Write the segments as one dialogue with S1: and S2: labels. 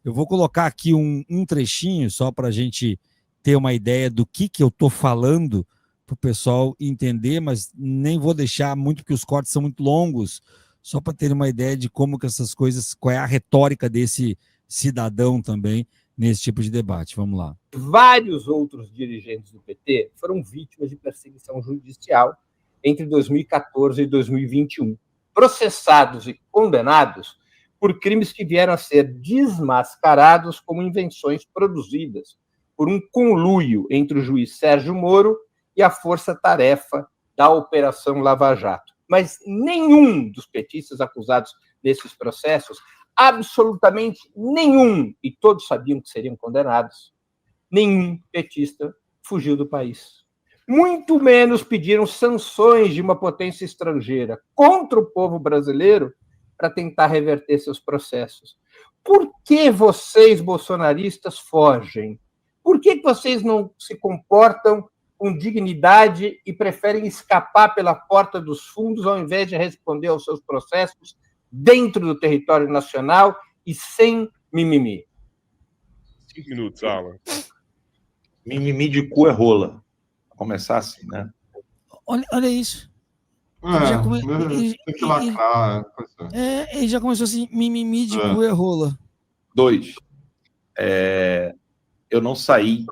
S1: Eu vou colocar aqui um trechinho só para a gente ter uma ideia do que eu estou falando para o pessoal entender, mas nem vou deixar muito, porque os cortes são muito longos, só para ter uma ideia de como que essas coisas, qual é a retórica desse cidadão também nesse tipo de debate. Vamos lá.
S2: Vários outros dirigentes do PT foram vítimas de perseguição judicial entre 2014 e 2021, processados e condenados por crimes que vieram a ser desmascarados como invenções produzidas por um conluio entre o juiz Sérgio Moro e a força-tarefa da Operação Lava Jato. Mas nenhum dos petistas acusados nesses processos, absolutamente nenhum, e todos sabiam que seriam condenados, nenhum petista fugiu do país. Muito menos pediram sanções de uma potência estrangeira contra o povo brasileiro para tentar reverter seus processos. Por que vocês, bolsonaristas, fogem? Por que vocês não se comportam com dignidade e preferem escapar pela porta dos fundos ao invés de responder aos seus processos dentro do território nacional e sem mimimi?
S3: 5 minutos, Alan.
S4: Mimimi de cu é rola. Vou começar assim, né?
S1: Olha isso. Ele já começou assim, mimimi de cu é rola.
S4: 2. Eu não saí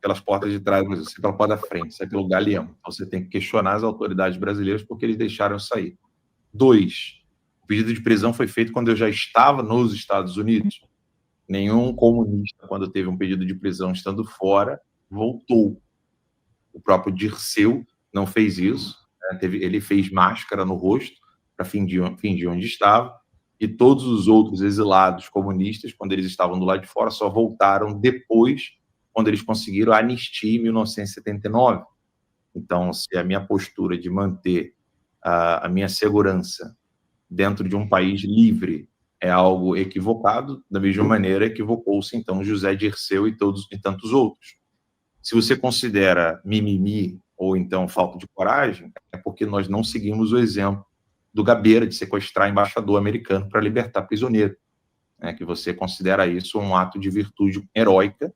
S4: pelas portas de trás, mas eu saí pela porta da frente, saí pelo galeão. Então você tem que questionar as autoridades brasileiras porque eles deixaram eu sair. 2. O pedido de prisão foi feito quando eu já estava nos Estados Unidos. Nenhum comunista, quando teve um pedido de prisão estando fora, voltou. O próprio Dirceu não fez isso. Né? Ele fez máscara no rosto para fingir onde estava. E todos os outros exilados comunistas, quando eles estavam do lado de fora, só voltaram depois, quando eles conseguiram a anistia em 1979. Então, se a minha postura de manter a minha segurança dentro de um país livre é algo equivocado, da mesma maneira equivocou-se, então, José Dirceu e tantos outros. Se você considera mimimi ou, então, falta de coragem, é porque nós não seguimos o exemplo do Gabeira de sequestrar embaixador americano para libertar prisioneiro, né, que você considera isso um ato de virtude heróica,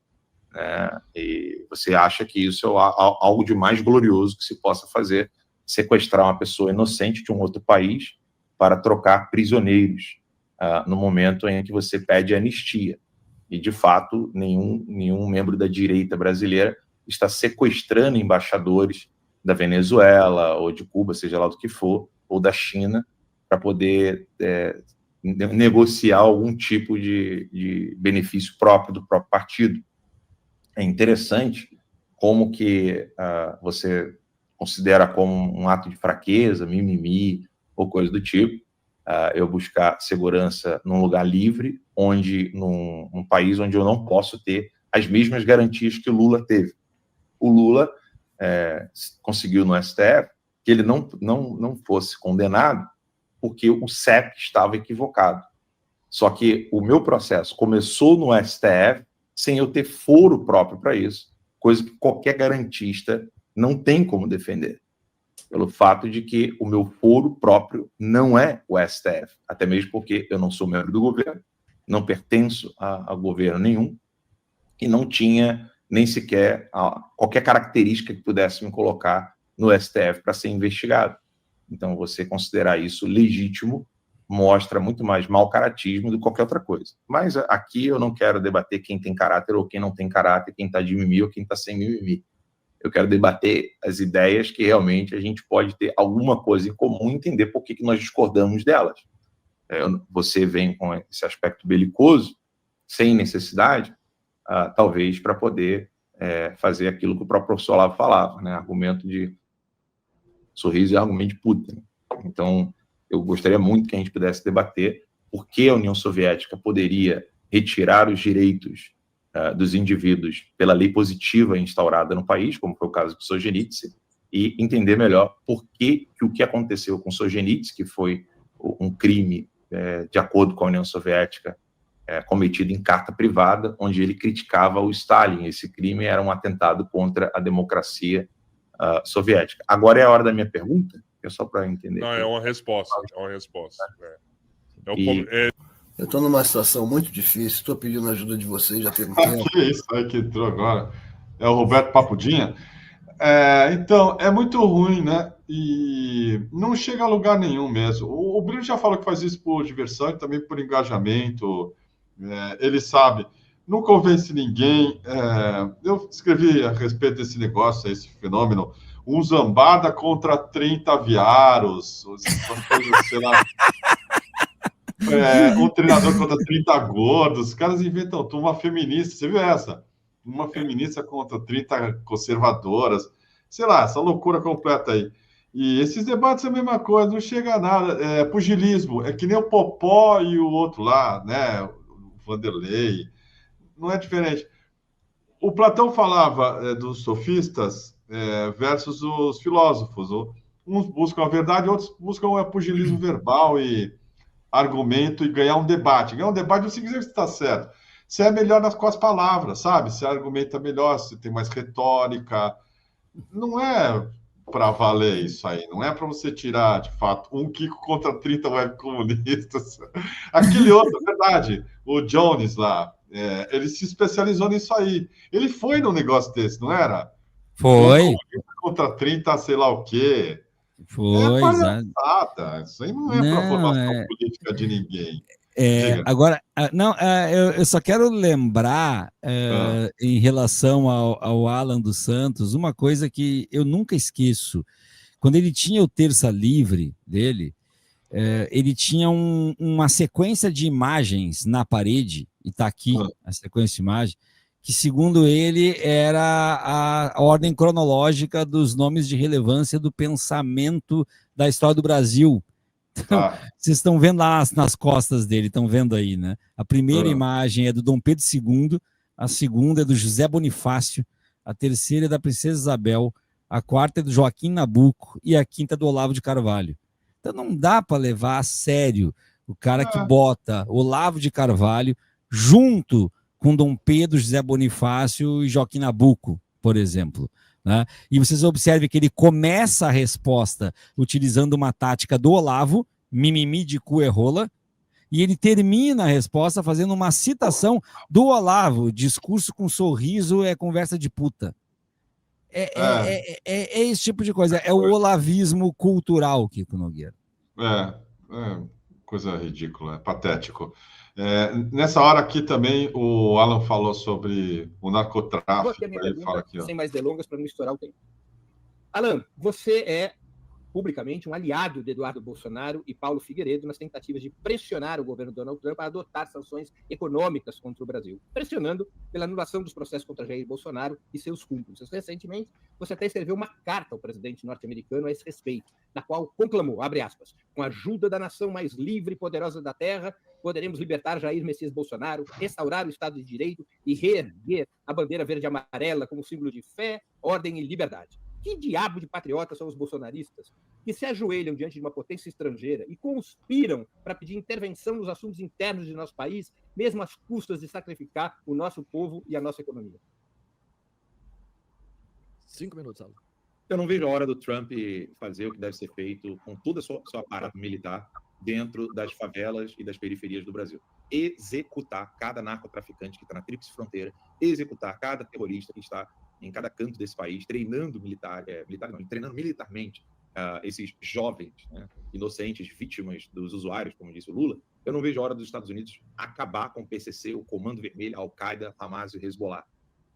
S4: né, e você acha que isso é algo de mais glorioso que se possa fazer, sequestrar uma pessoa inocente de um outro país para trocar prisioneiros no momento em que você pede anistia. E, de fato, nenhum membro da direita brasileira está sequestrando embaixadores da Venezuela ou de Cuba, seja lá do que for, ou da China, para poder negociar algum tipo de benefício próprio do próprio partido. É interessante como que você considera como um ato de fraqueza, mimimi, ou coisa do tipo, eu buscar segurança num lugar livre, num país onde eu não posso ter as mesmas garantias que o Lula teve. O Lula conseguiu no STF que ele não fosse condenado porque o CEP estava equivocado. Só que o meu processo começou no STF sem eu ter foro próprio para isso, coisa que qualquer garantista não tem como defender, pelo fato de que o meu foro próprio não é o STF, até mesmo porque eu não sou membro do governo, não pertenço a governo nenhum, e não tinha nem sequer qualquer característica que pudesse me colocar no STF para ser investigado. Então, você considerar isso legítimo mostra muito mais mau caratismo do que qualquer outra coisa. Mas aqui eu não quero debater quem tem caráter ou quem não tem caráter, quem está de mimimi ou quem está sem mimimi. Eu quero debater as ideias que realmente a gente pode ter alguma coisa em comum e entender por que nós discordamos delas. Você vem com esse aspecto belicoso, sem necessidade, talvez para poder fazer aquilo que o próprio professor Olavo falava, né? Argumento de sorriso é argumento de puta. Então, eu gostaria muito que a gente pudesse debater por que a União Soviética poderia retirar os direitos dos indivíduos pela lei positiva instaurada no país, como foi o caso de Solzhenitsyn, e entender melhor por que o que aconteceu com Solzhenitsyn, que foi um crime, de acordo com a União Soviética, cometido em carta privada, onde ele criticava o Stalin. Esse crime era um atentado contra a democracia soviética. Agora é a hora da minha pergunta? É só para entender.
S3: Não, é uma resposta.
S5: Eu estou numa situação muito difícil, estou pedindo ajuda de vocês já tem um tempo.
S6: Que isso aí que entrou agora? É o Roberto Papudinha? Então, é muito ruim, né? E não chega a lugar nenhum mesmo. O Breno já falou que faz isso por diversão e também por engajamento. Ele sabe, não convence ninguém. Eu escrevi a respeito desse negócio, esse fenômeno, um Zambada contra 30 aviaros, essas coisas, sei lá. Um treinador contra 30 gordos. Os caras inventam tudo. Uma feminista, você viu essa? Uma feminista contra 30 conservadoras. Sei lá, essa loucura completa aí. E esses debates é a mesma coisa, não chega a nada. Pugilismo, é que nem o Popó e o outro lá, né? O Vanderlei. Não é diferente. O Platão falava dos sofistas versus os filósofos. Uns buscam a verdade, outros buscam o pugilismo verbal e argumento e ganhar um debate. Ganhar um debate não significa que você está certo. Você é melhor com as palavras, sabe? Você argumenta melhor, você tem mais retórica. Não é para valer isso aí. Não é para você tirar, de fato, um Kiko contra 30 web comunistas. Aquele outro, é verdade, o Jones lá, ele se especializou nisso aí. Ele foi num negócio desse, não era?
S1: Foi.
S6: Contra 30, sei lá o quê.
S1: Foi,
S6: palhaçada. Isso aí não é para formação política de ninguém.
S1: Agora, não, eu só quero lembrar, em relação ao Alan dos Santos, uma coisa que eu nunca esqueço. Quando ele tinha o Terça Livre dele, ele tinha uma sequência de imagens na parede, e está aqui a sequência de imagens, que, segundo ele, era a ordem cronológica dos nomes de relevância do pensamento da história do Brasil. Então, vocês estão vendo lá nas costas dele, estão vendo aí, né? A primeira imagem é do Dom Pedro II, a segunda é do José Bonifácio, a terceira é da Princesa Isabel, a quarta é do Joaquim Nabuco e a quinta é do Olavo de Carvalho. Então não dá para levar a sério o cara que bota Olavo de Carvalho junto com Dom Pedro, José Bonifácio e Joaquim Nabuco, por exemplo. Né? E vocês observem que ele começa a resposta utilizando uma tática do Olavo, mimimi de cu e rola, e ele termina a resposta fazendo uma citação do Olavo, discurso com sorriso é conversa de puta. É esse tipo de coisa, é o olavismo cultural, Kiko Nogueira.
S6: Coisa ridícula, é patético. Nessa hora aqui também o Alan falou sobre o narcotráfico.
S2: Ele fala aqui, sem mais delongas, para não estourar o tempo. Alan, você é publicamente um aliado de Eduardo Bolsonaro e Paulo Figueiredo nas tentativas de pressionar o governo Donald Trump a adotar sanções econômicas contra o Brasil, pressionando pela anulação dos processos contra Jair Bolsonaro e seus cúmplices. Recentemente, você até escreveu uma carta ao presidente norte-americano a esse respeito, na qual conclamou, abre aspas, com a ajuda da nação mais livre e poderosa da Terra, poderemos libertar Jair Messias Bolsonaro, restaurar o Estado de Direito e reerguer a bandeira verde e amarela como símbolo de fé, ordem e liberdade. Que diabo de patriotas são os bolsonaristas que se ajoelham diante de uma potência estrangeira e conspiram para pedir intervenção nos assuntos internos de nosso país, mesmo às custas de sacrificar o nosso povo e a nossa economia?
S7: 5 minutos, Alan.
S4: Eu não vejo a hora do Trump fazer o que deve ser feito com todo o seu aparato militar dentro das favelas e das periferias do Brasil. Executar cada narcotraficante que está na tríplice fronteira, executar cada terrorista que está em cada canto desse país, treinando treinando militarmente esses jovens, né, inocentes, vítimas dos usuários, como disse o Lula. Eu não vejo a hora dos Estados Unidos acabar com o PCC, o Comando Vermelho, Al-Qaeda, Hamas e Hezbollah.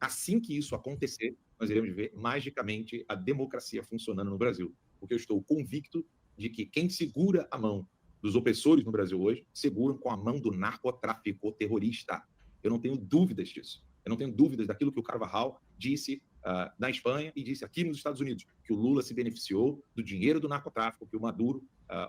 S4: Assim que isso acontecer, nós iremos ver magicamente a democracia funcionando no Brasil. Porque eu estou convicto de que quem segura a mão dos opressores no Brasil hoje, seguram com a mão do narcotráfico terrorista. Eu não tenho dúvidas disso. Eu não tenho dúvidas daquilo que o Carvajal disse na Espanha e disse aqui nos Estados Unidos, que o Lula se beneficiou do dinheiro do narcotráfico que o Maduro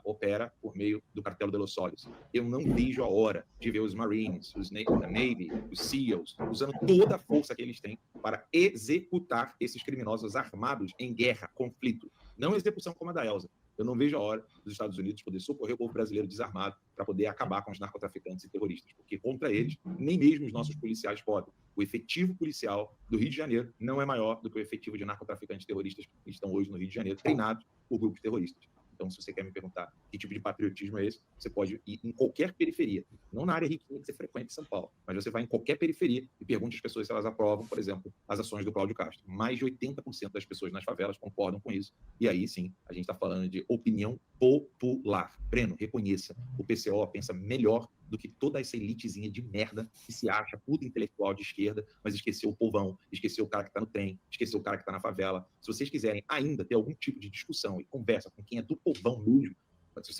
S4: opera por meio do cartel de Los Soles. Eu não vejo a hora de ver os Marines, os Navy, os SEALs, usando toda a força que eles têm para executar esses criminosos armados em guerra, conflito. Não execução como a da Elza. Eu não vejo a hora dos Estados Unidos poder socorrer o povo brasileiro desarmado para poder acabar com os narcotraficantes e terroristas, porque contra eles, nem mesmo os nossos policiais podem. O efetivo policial do Rio de Janeiro não é maior do que o efetivo de narcotraficantes terroristas que estão hoje no Rio de Janeiro, treinados por grupos terroristas. Então, se você quer me perguntar que tipo de patriotismo é esse, você pode ir em qualquer periferia, não na área riquinha que você frequenta em São Paulo, mas você vai em qualquer periferia e pergunta às pessoas se elas aprovam, por exemplo, as ações do Cláudio Castro. Mais de 80% das pessoas nas favelas concordam com isso. E aí, sim, a gente está falando de opinião popular. Breno, reconheça, o PCO pensa melhor do que toda essa elitezinha de merda que se acha puta intelectual de esquerda, mas esqueceu o povão, esqueceu o cara que está no trem, esqueceu o cara que está na favela. Se vocês quiserem ainda ter algum tipo de discussão e conversa com quem é do povão mesmo, se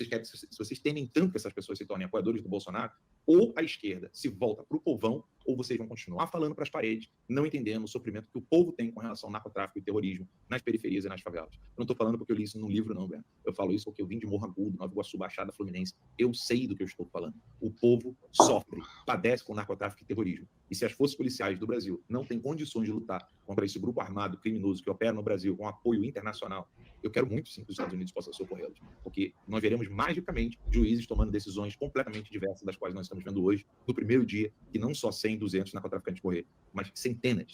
S4: vocês temem tanto que essas pessoas se tornem apoiadores do Bolsonaro, ou a esquerda se volta para o povão, ou vocês vão continuar falando para as paredes, não entendendo o sofrimento que o povo tem com relação ao narcotráfico e terrorismo nas periferias e nas favelas. Eu não estou falando porque eu li isso num livro, não, velho. Eu falo isso porque eu vim de Morro Agudo, Nova Iguaçu, Baixada Fluminense. Eu sei do que eu estou falando. O povo sofre, padece com narcotráfico e terrorismo. E se as forças policiais do Brasil não têm condições de lutar contra esse grupo armado criminoso que opera no Brasil com apoio internacional, eu quero muito, sim, que os Estados Unidos possam socorrê-los. Porque nós veremos magicamente juízes tomando decisões completamente diversas das quais nós estamos vendo hoje, no primeiro dia, que não só 100, 200 narcotraficantes morrer, mas centenas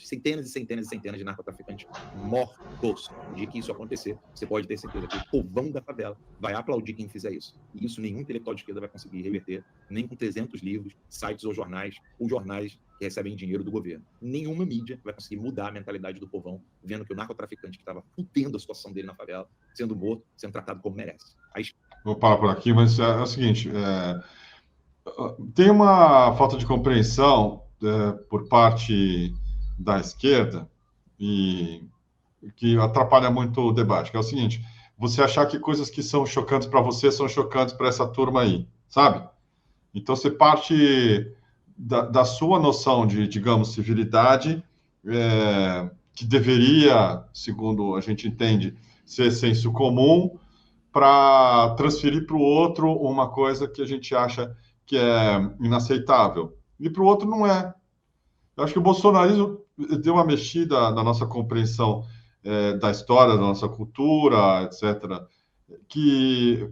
S4: de narcotraficantes mortos. No dia que isso acontecer, você pode ter certeza que o povão da favela vai aplaudir quem fizer isso. E isso nenhum intelectual de esquerda vai conseguir reverter, nem com 300 livros, sites ou jornais que recebem dinheiro do governo. Nenhuma mídia vai conseguir mudar a mentalidade do povão, vendo que o narcotraficante que estava fudendo a situação dele na favela, sendo morto, sendo tratado como merece.
S6: Vou parar por aqui, mas é o seguinte, tem uma falta de compreensão por parte da esquerda e que atrapalha muito o debate, que é o seguinte, você achar que coisas que são chocantes para você são chocantes para essa turma aí, sabe? Então, você parte da sua noção de, digamos, civilidade, que deveria, segundo a gente entende, ser senso comum, para transferir para o outro uma coisa que a gente acha que é inaceitável. E para o outro não é. Eu acho que o bolsonarismo deu uma mexida na nossa compreensão da história, da nossa cultura, etc., que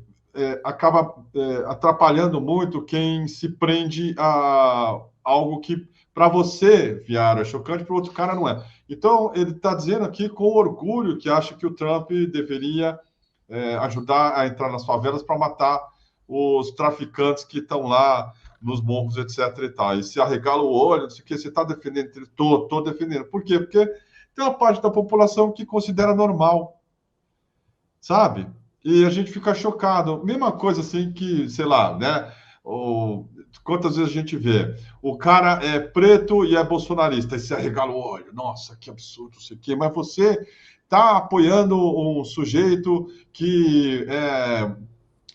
S6: acaba atrapalhando muito quem se prende a algo que, para você, Viara, é chocante, para o outro cara não é. Então, ele está dizendo aqui com orgulho que acha que o Trump deveria ajudar a entrar nas favelas para matar os traficantes que estão lá nos morros, etc. e tal. E se arregala o olho, não sei o que, você está defendendo, estou defendendo. Por quê? Porque tem uma parte da população que considera normal, sabe? E a gente fica chocado. Mesma coisa assim que, sei lá, né? Quantas vezes a gente vê? O cara é preto e é bolsonarista, e se arregala o olho. Nossa, que absurdo, não sei o quê. Mas você está apoiando um sujeito que é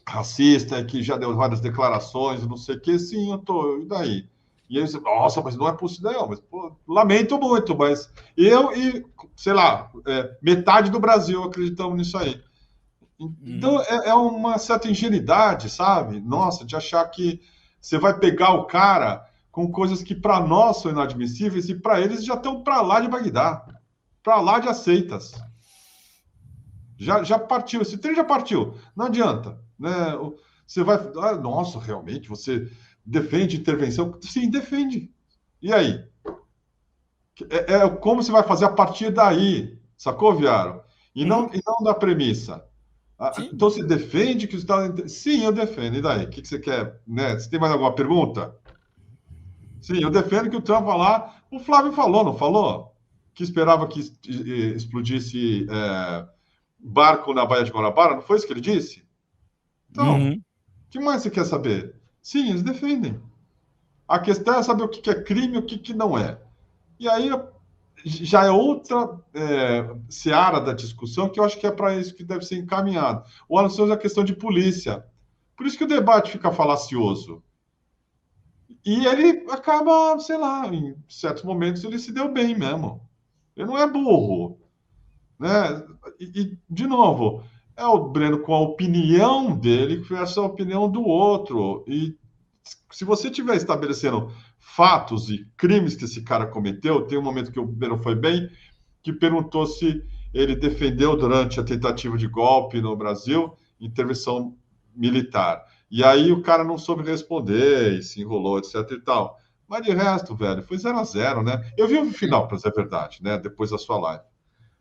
S6: racista, que já deu várias declarações, não sei o quê. Sim, eu tô. E daí? E aí você, nossa, mas não é possível, não. Mas, pô, lamento muito, mas eu e, sei lá, metade do Brasil acreditamos nisso aí. Então, é uma certa ingenuidade, sabe? Nossa, de achar que você vai pegar o cara com coisas que para nós são inadmissíveis e para eles já estão para lá de Bagdá, para lá de aceitas. Já partiu, esse trem já partiu. Não adianta, né? Você vai... nossa, realmente, você defende intervenção? Sim, defende. E aí? Como você vai fazer a partir daí, sacou, Viaro? E não da premissa. Então você defende que o Estado... Sim, eu defendo. E daí? O que você quer? Né? Você tem mais alguma pergunta? Sim, eu defendo que o Trump vá lá. O Flávio falou, não falou? Que esperava que explodisse barco na Baía de Guanabara. Não foi isso que ele disse? Então, o que mais você quer saber? Sim, eles defendem. A questão é saber o que é crime e o que não é. E aí já é outra seara da discussão que eu acho que é para isso que deve ser encaminhado. O Alisson é a questão de polícia. Por isso que o debate fica falacioso. E ele acaba, sei lá, em certos momentos ele se deu bem mesmo. Ele não é burro. Né? E de novo, é o Breno com a opinião dele versus a opinião do outro. E se você estiver estabelecendo fatos e crimes que esse cara cometeu, tem um momento que o Breno foi bem, que perguntou se ele defendeu durante a tentativa de golpe no Brasil, intervenção militar. E aí o cara não soube responder e se enrolou, etc e tal. Mas de resto, velho, foi 0-0, né? Eu vi o final, para dizer a verdade, né? Depois da sua live.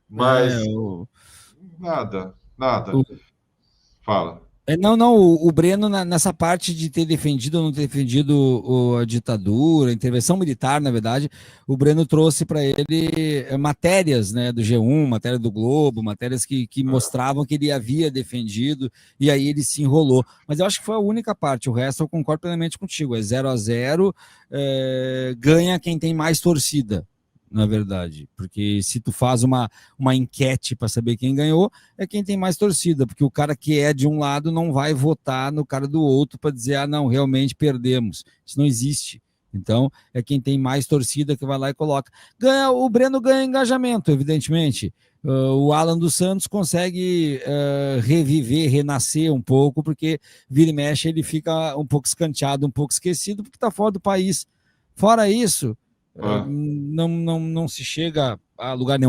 S6: Mas nada. Fala.
S1: Não, o Breno, nessa parte de ter defendido ou não ter defendido a ditadura, a intervenção militar, na verdade, o Breno trouxe para ele matérias, né, do G1, matéria do Globo, matérias que mostravam que ele havia defendido, e aí ele se enrolou. Mas eu acho que foi a única parte, o resto eu concordo plenamente contigo, é 0-0, ganha quem tem mais torcida, na verdade, porque se tu faz uma enquete para saber quem ganhou, é quem tem mais torcida, porque o cara que é de um lado não vai votar no cara do outro para dizer, não, realmente perdemos, isso não existe. Então, é quem tem mais torcida que vai lá e coloca. O Breno ganha engajamento, evidentemente. O Alan dos Santos consegue reviver, renascer um pouco, porque vira e mexe ele fica um pouco escanteado, um pouco esquecido, porque está fora do país. Fora isso, não se chega a lugar nenhum.